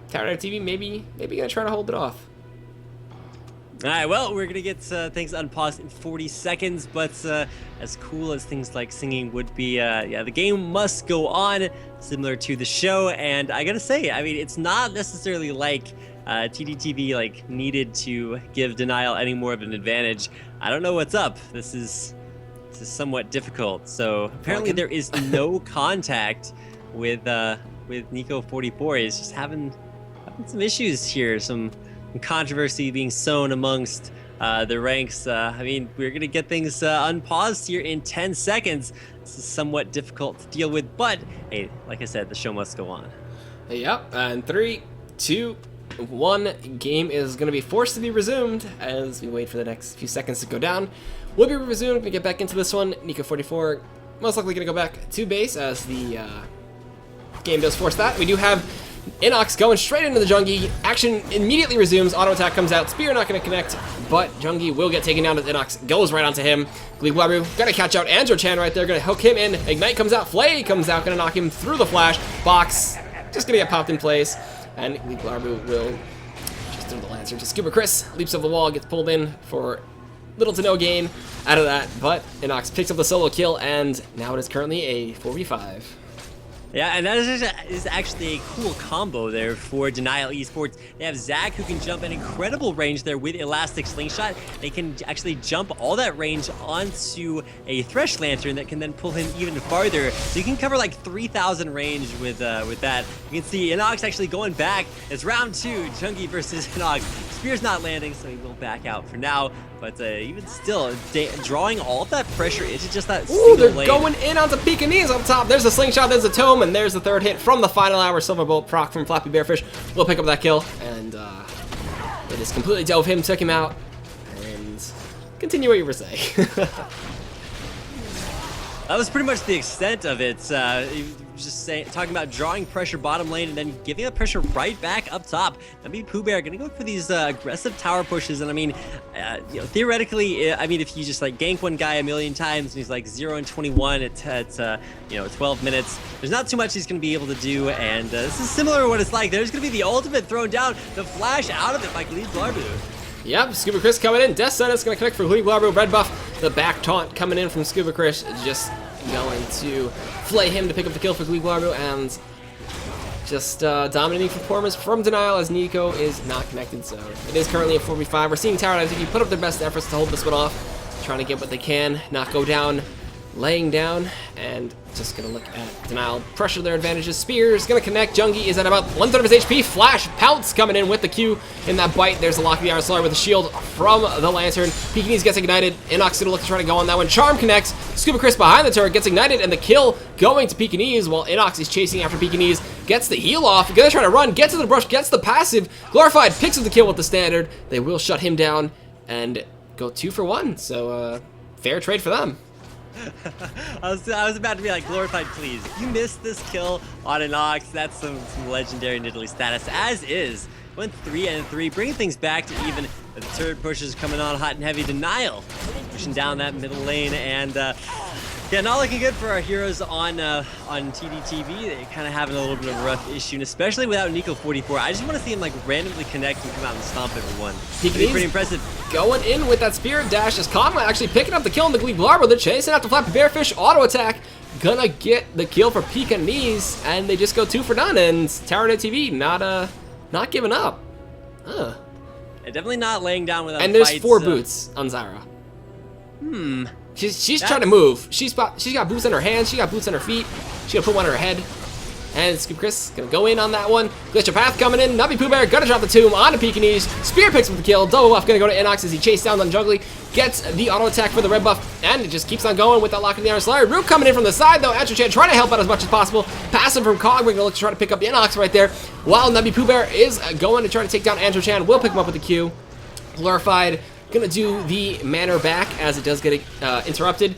Tower.TV maybe gonna try to hold it off. All right, well, we're gonna get things unpaused in 40 seconds, but as cool as things like singing would be, yeah, the game must go on, similar to the show. And I gotta say, I mean, it's not necessarily like TDTV like needed to give Denial any more of an advantage. I don't know what's up. This is somewhat difficult. So apparently there is no contact with Nico44. He's just having some issues here. Some controversy being sown amongst the ranks. I mean, we're gonna get things unpaused here in 10 seconds. This is somewhat difficult to deal with, but hey, like I said, the show must go on. Yep, and 3, 2, 1, game is gonna be forced to be resumed as we wait for the next few seconds to go down. We'll be resumed. We get back into this one. Nico44 most likely gonna go back to base as the game does force that. We do have Inox going straight into the Jungie. Action immediately resumes. Auto attack comes out. Spear not going to connect, but Jungie will get taken down as Inox goes right onto him. Gleeglaru going to catch out Andrew Chan right there. Going to hook him in. Ignite comes out. Flay comes out. Going to knock him through the flash. Box just going to get popped in place. And Gleeglaru will just throw the Lancer to Scuba Chris. Leaps over the wall. Gets pulled in for little to no gain out of that. But Inox picks up the solo kill. And now it is currently a 4v5. Yeah, and that is actually a cool combo there for Denial Esports. They have Zach, who can jump an incredible range there with Elastic Slingshot. They can actually jump all that range onto a Thresh Lantern that can then pull him even farther. So you can cover like 3,000 range with that. You can see Inox actually going back. It's round 2, Jungie versus Inox. Spear's not landing, so he will back out for now. But even still, drawing all of that pressure into just that single they're lane. Going in onto Pekingese up top. There's a slingshot, there's a tome, and there's the third hit from the final hour. Silver Bolt proc from Flappy Bearfish will pick up that kill, and it is completely dove him, took him out, and continue what you were saying. That was pretty much the extent of it. Just talking about drawing pressure bottom lane and then giving that pressure right back up top. Pooh Bear gonna go for these aggressive tower pushes, and I mean, you know, theoretically, I mean, if you just like gank one guy a million times and he's like 0 and 21 at you know 12 minutes, there's not too much he's gonna be able to do. And this is similar to what it's like. There's gonna be the ultimate thrown down, the flash out of it by Gleeglaru. Yep, Scuba Chris coming in. Death Sentence going to connect for Gleeglaru. Red buff. The back taunt coming in from Scuba Chris. Just going to flay him to pick up the kill for Gleeglaru. And just dominating performance from Denial as Nico is not connected. So it is currently a 4v5. We're seeing Tower.TV put up their best efforts to hold this one off. Trying to get what they can. Not go down. Laying down. And just going to look at Denial. Pressure their advantages. Spears going to connect. Jungie is at about 1/3 of his HP. Flash Pounce coming in with the Q in that bite. There's a Lock of the Iron Slayer with a shield from the Lantern. Pekingese gets ignited. Inox going to look to try to go on that one. Charm connects. Scuba Chris behind the turret gets ignited, and the kill going to Pekingese while Inox is chasing after Pekingese. Gets the heal off. Gonna try to run. Gets to the brush. Gets the passive. Glorified picks up the kill with the standard. They will shut him down and go 2 for 1. So fair trade for them. I was about to be like, Glorified, please. You missed this kill on Inox. That's some legendary Nidalee status, as is. Went 3 and 3, bringing things back to even. The turret pushes coming on hot and heavy. Denial pushing down that middle lane, and yeah, not looking good for our heroes on TDTV. They're kind of having a little bit of a rough issue, and especially without Nico44. I just want to see him like randomly connect and come out and stomp everyone. It'd be pretty impressive. Going in with that Spirit Dash as Conway actually picking up the kill on the Gleeglaru. They're chasing after Flappy Bearfish. Auto attack. Gonna get the kill for Pekingese, and they just go 2 for done. And Tower.TV not giving up. Yeah, definitely not laying down without. And there's fights, 4 boots on Zyra. She's trying to move. She's got boots on her hands. She got boots on her feet. She's gonna put one on her head. And Scoop Chris gonna go in on that one. Glitch Path coming in. Nubby Pooh Bear gonna drop the tomb onto Pekingese. Spear picks up the kill. Double buff gonna go to Inox as he chases down on Juggly. Gets the auto attack for the red buff. And it just keeps on going with that Lock of the Iron Slayer. Root coming in from the side though. Atrochan trying to help out as much as possible. Passive from Cog. We're gonna look to try to pick up Inox right there. While Nubby Pooh Bear is going to try to take down Atrochan. We'll pick him up with the Q. Glorified gonna do the manner back as it does get interrupted.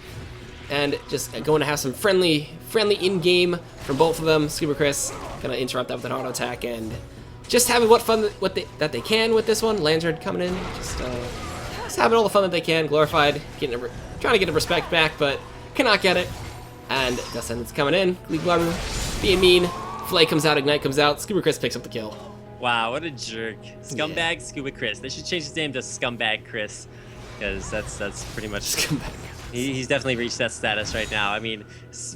And just going to have some friendly in-game from both of them. Scuba Chris gonna interrupt that with an auto attack and just having what fun that they can with this one. Lantern coming in, just Nox having all the fun that they can. Glorified trying to get a respect back, but cannot get it. And Descendant's coming in. Glee Blubber being mean. Flay comes out, Ignite comes out. Scuba Chris picks up the kill. Wow, what a jerk. Scumbag Scuba Chris. They should change his name to Scumbag Chris, because that's pretty much Scumbag. He's definitely reached that status right now. I mean,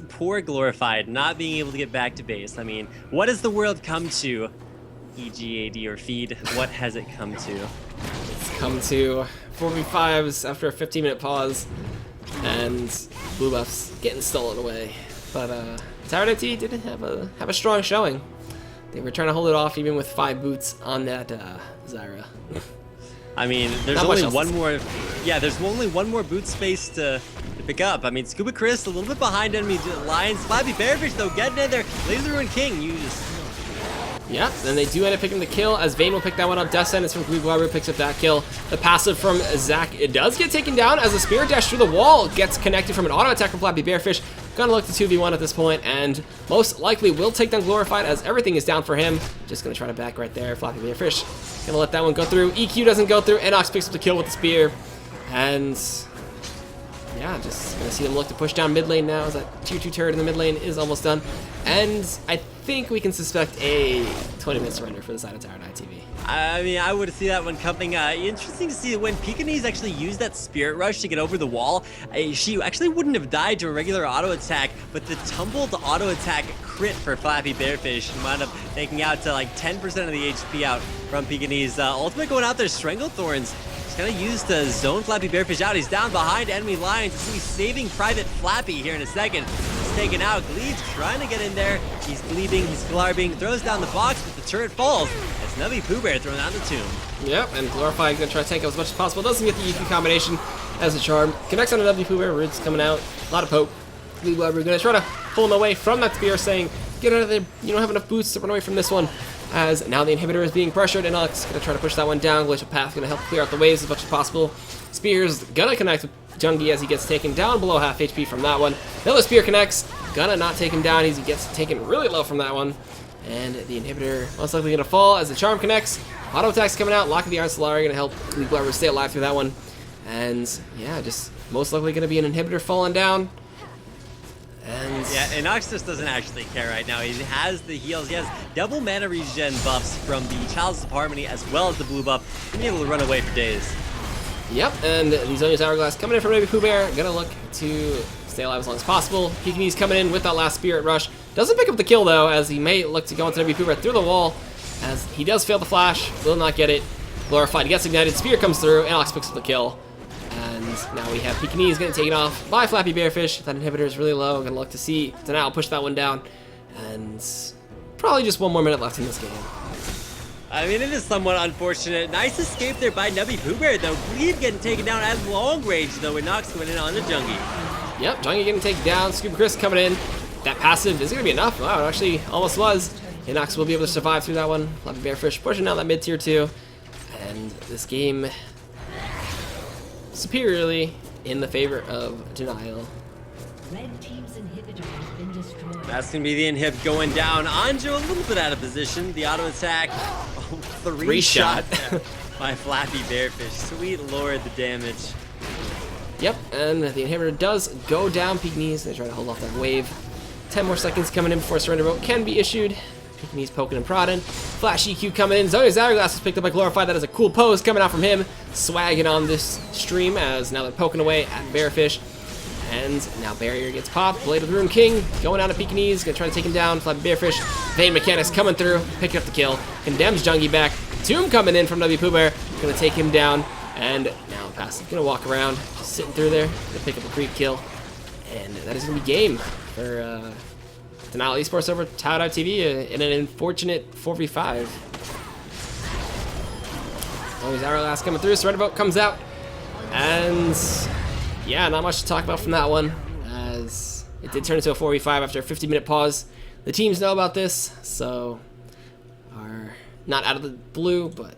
poor Glorified not being able to get back to base. I mean, what has the world come to? EGAD or Feed, what has it come to? It's come to 4v5s after a 15-minute pause, and blue buffs getting stolen away. But Tower IT did have a strong showing. They were trying to hold it off even with 5 boots on that Zyra. I mean, there's only one more. Yeah, there's only one more boot space to pick up. I mean, Scuba Chris a little bit behind enemy lines. Flappy Bearfish though getting in there. Laser Ruin King, you just. Yeah, then they do end up picking the kill as Vayne will pick that one up. Death Sentence from Gleegwaru picks up that kill. The passive from Zach, it does get taken down as the Spirit Dash through the wall gets connected from an auto attack from Flappy Bearfish. Gonna look to 2v1 at this point, and most likely will take down Glorified as everything is down for him. Just gonna try to back right there. Flappy Bearfish gonna let that one go through. EQ doesn't go through. Enox picks up the kill with the spear. And yeah, just gonna see him look to push down mid lane now as that 2-2 turret in the mid lane is almost done. And I think we can suspect a 20-minute surrender for the side of Tower TV. I mean, I would see that one coming. Interesting to see when Pekingese actually used that Spirit Rush to get over the wall. She actually wouldn't have died to a regular auto attack, but the tumbled auto attack crit for Flappy Bearfish wound up taking out to like 10% of the HP out from Pekingese. Ultimate going out there, Stranglethorns. Kind of used to zone Flappy Bearfish out. He's down behind enemy lines. He's going to be saving Private Flappy here in a second. He's taken out. Gleed's trying to get in there. He's Gleebing, he's Glarbing, throws down the box, but the turret falls. It's Nubby Pooh Bear thrown down the tomb. Yep, and Glorified going to try to tank up as much as possible. Doesn't get the EQ combination as a charm. Connects on a Nubby Pooh Bear. Roots coming out. A lot of poke. Gleed We're going to try to pull him away from that spear, saying, get out of there. You don't have enough boots to run away from this one. As now the inhibitor is being pressured, and Alex is going to try to push that one down. Glacial Path going to help clear out the waves as much as possible. Spear's going to connect with Jungi as he gets taken down below half HP from that one. Another spear connects. Gonna not take him down as he gets taken really low from that one. And the inhibitor most likely going to fall as the charm connects. Auto attacks coming out. Lock of the Iron Solari going to help Gleed Blubber stay alive through that one. And yeah, just most likely going to be an inhibitor falling down. And yeah, Inox just doesn't actually care right now. He has the heals. He has double mana regen buffs from the Chalice of Harmony as well as the blue buff. He's able to run away for days. Yep, and the Zonia's Hourglass coming in from Nubby Pooh Bear. Gonna look to stay alive as long as possible. Pekingese coming in with that last Spirit Rush. Doesn't pick up the kill though, as he may look to go into Nubby Pooh Bear through the wall. As he does fail the flash, will not get it. Glorified gets ignited, Spear comes through, and Alex picks up the kill. And now we have Pekingese getting taken off by Flappy Bearfish. That inhibitor is really low. Gonna look to see Denial push that one down. And probably just 1 more minute left in this game. I mean, it is somewhat unfortunate. Nice escape there by Nubby Pooh Bear, though. Gleed getting taken down at long range, though, with Nox going in on the Jungi. Yep, Jungi getting taken down. Scuba Chris coming in. That passive is going to be enough. Wow, it actually almost was. And Nox will be able to survive through that one. Flappy Bearfish pushing down that mid-tier 2. And this game superiorly in the favor of Denial. Red team's inhibitor has been destroyed. That's going to be the inhib going down. Anjo a little bit out of position. The auto attack. Oh, three shot by Flappy Bearfish. Sweet lord, the damage. Yep, and the inhibitor does go down. Pekingese, they try to hold off that wave. 10 more seconds coming in before surrender vote can be issued. Pekingese poking and prodding. Flash EQ coming in. Zonia's Hourglass is picked up by Glorified. That is a cool pose coming out from him. Swagging on this stream as now they're poking away at Bearfish. And now Barrier gets popped. Blade of the Rune King going down to Pekingese. Gonna try to take him down. Flappy Bearfish. Vayne Mechanics coming through. Picking up the kill. Condemns Jungi back. Tomb coming in from Nubby Pooh Bear. Gonna take him down. And now Passive gonna walk around. Just sitting through there. Gonna pick up a creep kill. And that is gonna be game for Denial Esports over TDTV in an unfortunate 4v5. Always Hourglass coming through. Surrender vote comes out. And yeah, not much to talk about from that one, as it did turn into a 4v5 after a 50-minute pause. The teams know about this, so are not out of the blue, but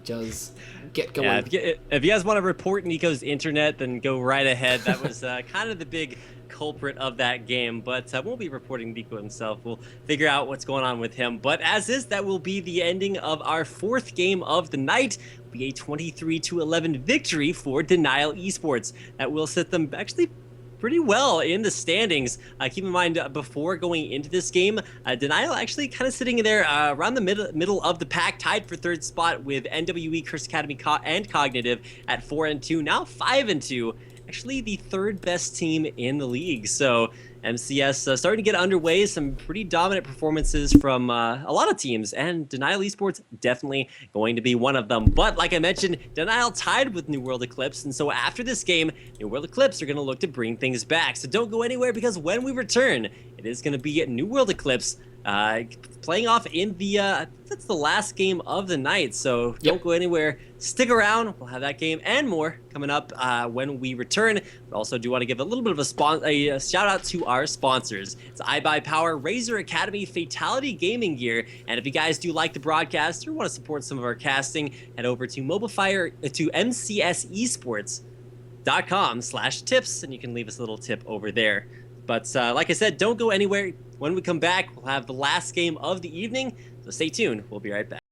just get going. Yeah, if you guys want to report Nico's internet, then go right ahead. That was kind of the big culprit of that game, but we'll be reporting Nico himself. We'll figure out what's going on with him. But as is, that will be the ending of our fourth game of the night. It'll be a 23-11 victory for Denial Esports. That will set them actually pretty well in the standings. Keep in mind, before going into this game, Denial actually kind of sitting there around the middle of the pack, tied for third spot with NWE, Curse Academy, and Cognitive at 4-2, now 5-2. Actually the third best team in the league. So MCS starting to get underway. Some pretty dominant performances from a lot of teams, and Denial Esports definitely going to be one of them. But like I mentioned, Denial tied with New World Eclipse, and so after this game, New World Eclipse are going to look to bring things back. So don't go anywhere, because when we return, it is going to be New World Eclipse playing off in the that's the last game of the night. So don't go anywhere, stick around. We'll have that game and more coming up when we return. But also do want to give a little bit of a shout out to our sponsors. It's iBuyPower, Razor Academy, Fatality Gaming Gear. And if you guys do like the broadcast or want to support some of our casting, head over to Mobafire to mcsesports.com/tips, and you can leave us a little tip over there. But like I said, don't go anywhere. When we come back, we'll have the last game of the evening, so stay tuned. We'll be right back.